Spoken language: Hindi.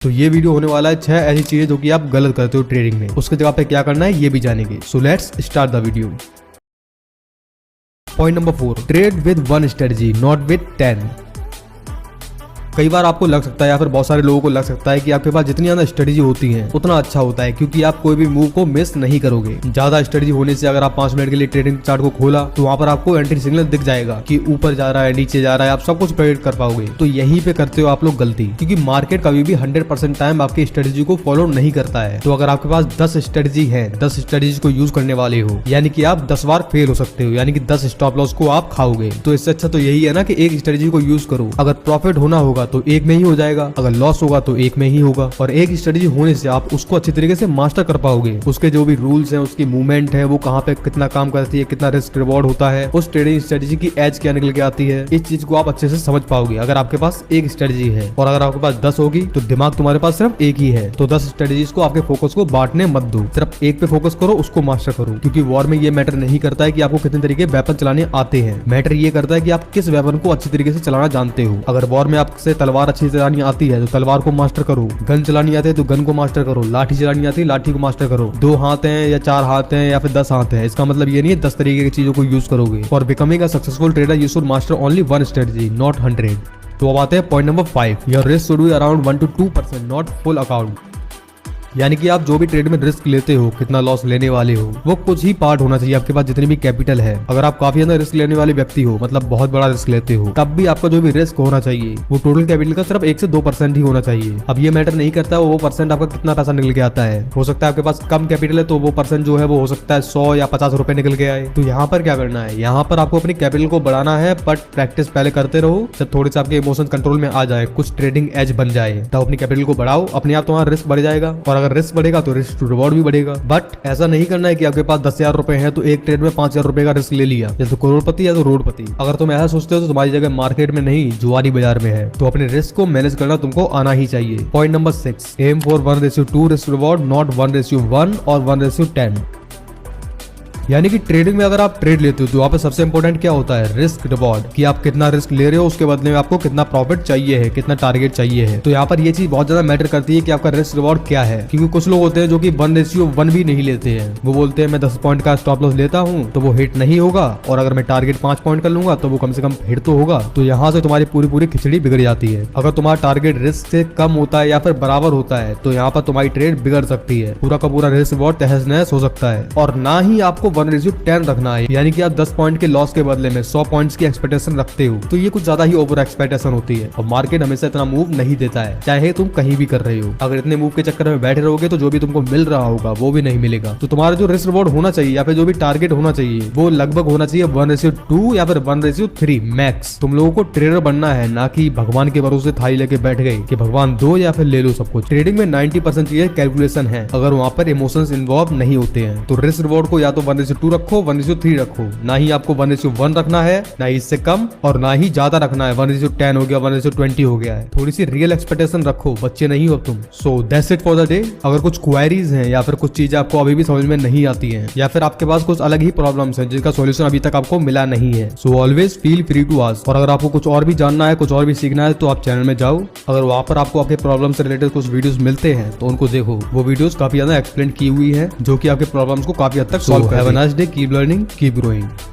तो ये वीडियो होने वाला है 6 ऐसी चीजें जो कि आप गलत करते हो ट्रेडिंग में, उसके जगह पे क्या करना है ये भी जानेंगे। So let's start the video. Point number 4, trade with one strategy not with 10। कई बार आपको लग सकता है या फिर बहुत सारे लोगों को लग सकता है कि आपके पास जितनी ज्यादा स्ट्रेटजी होती है उतना अच्छा होता है, क्योंकि आप कोई भी मूव को मिस नहीं करोगे। ज्यादा स्ट्रेटजी होने से अगर आप 5 मिनट के लिए ट्रेडिंग चार्ट को खोला तो वहां पर आपको एंट्री सिग्नल दिख जाएगा कि ऊपर जा रहा है नीचे जा रहा है, आप सब कुछ प्रेडिक्ट कर पाओगे। तो यहीं पे करते हो आप लोग गलती, क्योंकि मार्केट कभी भी 100% टाइम आपकी स्ट्रेटजी को फॉलो नहीं करता है। तो अगर आपके पास 10 स्ट्रेटजी है, 10 स्ट्रेटजी को यूज करने वाले हो, यानी कि आप 10 बार फेल हो सकते हो, यानी कि 10 स्टॉप लॉस को आप खाओगे। तो इससे अच्छा तो यही है ना कि एक स्ट्रेटजी को यूज करो। अगर प्रॉफिट होना होगा तो एक में ही हो जाएगा, अगर लॉस होगा तो एक में ही होगा। और एक स्ट्रेटजी होने से आप उसको अच्छी तरीके से मास्टर कर पाओगे। उसके जो भी रूल्स हैं, उसकी मूवमेंट है, वो कहाँ पे कितना काम करती है, कितना रिस्क रिवॉर्ड होता है, उस ट्रेडिंग स्ट्रेटजी की एज क्या निकल के आती है, इस चीज को आप अच्छे से समझ पाओगे अगर आपके पास एक स्ट्रेटजी है। और अगर आपके पास 10 होगी तो दिमाग तुम्हारे पास सिर्फ एक ही है। तो 10 स्ट्रेटजीज को आपके फोकस को बांटने मत दो, सिर्फ एक पे फोकस करो, उसको मास्टर करो। क्योंकि वॉर में ये मैटर नहीं करता है कि आपको कितने तरीके वेपन चलाने आते हैं, मैटर ये करता है कि आप किस वेपन को अच्छी तरीके से चलाना जानते हो। अगर वॉर में आपसे तलवार अच्छी से चलानी आती है तो तलवार को मास्टर करो, गन चलानी आती है तो गन को मास्टर करो, लाठी चलानी आती है लाठी को मास्टर करो। 2 हाथ हैं या 4 हाथ हैं या फिर 10 हाथ हैं, इसका मतलब ये नहीं है 10 तरीके की चीजों को यूज करोगे। For becoming a successful trader you should master only one strategy not 100। तो अब आते हैं point number 5, your risk should be around 1 to 2% not full account. यानी कि आप जो भी ट्रेड में रिस्क लेते हो, कितना लॉस लेने वाले हो, वो कुछ ही पार्ट होना चाहिए आपके पास जितनी भी कैपिटल है। अगर आप काफी ज्यादा रिस्क लेने वाले व्यक्ति हो, मतलब बहुत बड़ा रिस्क लेते हो, तब भी आपका जो भी रिस्क होना चाहिए वो टोटल कैपिटल का सिर्फ 1 से 2% ही होना चाहिए। अब ये मैटर नहीं करता वो परसेंट आपका कितना पैसा निकल के आता है। हो सकता है आपके पास कम कैपिटल है तो वो परसेंट जो है वो हो सकता है 100 या 50 रुपए निकल के आए। तो यहाँ पर क्या करना है, यहाँ पर आपको अपनी कैपिटल को बढ़ाना है, बट प्रैक्टिस पहले करते रहो। जब थोड़े से आपके इमोशन कंट्रोल में आ जाए, कुछ ट्रेडिंग एज बन जाए, तब अपनी कैपिटल को बढ़ाओ, अपने आप तुम्हारा रिस्क बढ़ जाएगा। और अगर रिस्क बढ़ेगा तो रिस्क टू रिवॉर्ड भी बढ़ेगा। बट ऐसा नहीं करना है कि आपके पास 10,000 रुपए है तो एक ट्रेड में 5,000 रुपए का रिस्क ले लिया, या तो करोड़पति या तो रोडपति। अगर तुम ऐसा सोचते हो तो तुम्हारी जगह मार्केट में नहीं जुआरी बाजार में है। तो अपने रिस्क को मैनेज करना तुमको आना ही चाहिए। Point number 6, aim for 1:2 risk reward not 1:1 और 1:10। यानी कि ट्रेडिंग में अगर आप ट्रेड लेते हो तो वहाँ पे सबसे इंपॉर्टेंट क्या होता है, रिस्क रिवॉर्ड, कि आप कितना रिस्क ले रहे हो, उसके बदले में आपको कितना प्रॉफिट चाहिए है, कितना टारगेट चाहिए है। तो यहाँ पर ये चीज बहुत ज्यादा मैटर करती है कि आपका रिस्क रिवॉर्ड क्या है। क्योंकि कुछ लोग होते हैं जो कि 1:1 भी नहीं लेते हैं। वो बोलते हैं मैं 10 पॉइंट का स्टॉप लॉस लेता हूँ तो वो हिट नहीं होगा, और अगर मैं टारगेट 5 पॉइंट कर लूंगा तो वो कम से कम हिट तो होगा। तो यहाँ से तुम्हारी पूरी खिचड़ी बिगड़ जाती है। अगर तुम्हारा टारगेट रिस्क से कम होता है या फिर बराबर होता है तो यहाँ पर तुम्हारी ट्रेड बिगड़ सकती है, पूरा का पूरा रिस्क रिवॉर्ड तहस नहस हो सकता है। और ना ही आपको 1:10 रखना है, यानी कि आप 10 पॉइंट के लॉस के बदले में 100 पॉइंट्स की एक्सपेक्टेशन रखते हो, तो ये कुछ ज्यादा ही ओवर एक्सपेक्टेशन होती है। और मार्केट हमेशा इतना मूव नहीं देता है, चाहे तुम कहीं भी कर रहे हो। अगर इतने मूव के चक्कर में बैठे रहोगे तो जो भी तुमको मिल रहा होगा वो भी नहीं मिलेगा। तो तुम्हारा जो रिस्क रिवॉर्ड होना चाहिए या फिर जो भी टारगेट होना चाहिए वो लगभग होना चाहिए 1:2 या फिर 1:3 मैक्स। तुम लोगों को ट्रेडर बनना है, ना कि भगवान के भरोसे थाली लेके बैठ गए कि भगवान दो या फिर ले लो सब कुछ। ट्रेडिंग में 90% चीजें कैलकुलेशन है, अगर वहां पर इमोशंस इन्वॉल्व नहीं होते हैं। तो रिस्क रिवॉर्ड को या तो 1:2 रखो, 1:3 रखो, ना ही आपको 1:1 रखना है, ना ही इससे कम, और ना ही ज्यादा रखना है। 1:10 हो गया, 1:20 हो गया है। थोड़ी सी रियल एक्सपेक्टेशन रखो, बच्चे नहीं हो तुम। So that's it for the day. अगर कुछ क्वेरीज हैं या फिर कुछ चीजें आपको अभी भी समझ में नहीं आती हैं, या फिर आपके पास कुछ अलग ही प्रॉब्लम्स हैं जिसका सॉल्यूशन अभी तक आपको मिला नहीं है, so always feel free to ask. और अगर आपको कुछ और भी जानना है, कुछ और भी सीखना है तो आप चैनल में जाओ। अगर वहां पर आपको आपके प्रॉब्लम से रिलेटेड कुछ वीडियोस मिलते हैं तो उनको देखो, वो वीडियोस काफी ज्यादा एक्सप्लेन की हुई है जो कि आपके प्रॉब्लम्स को काफी हद तक सॉल्व करेंगे। Have a nice day, keep learning, keep growing.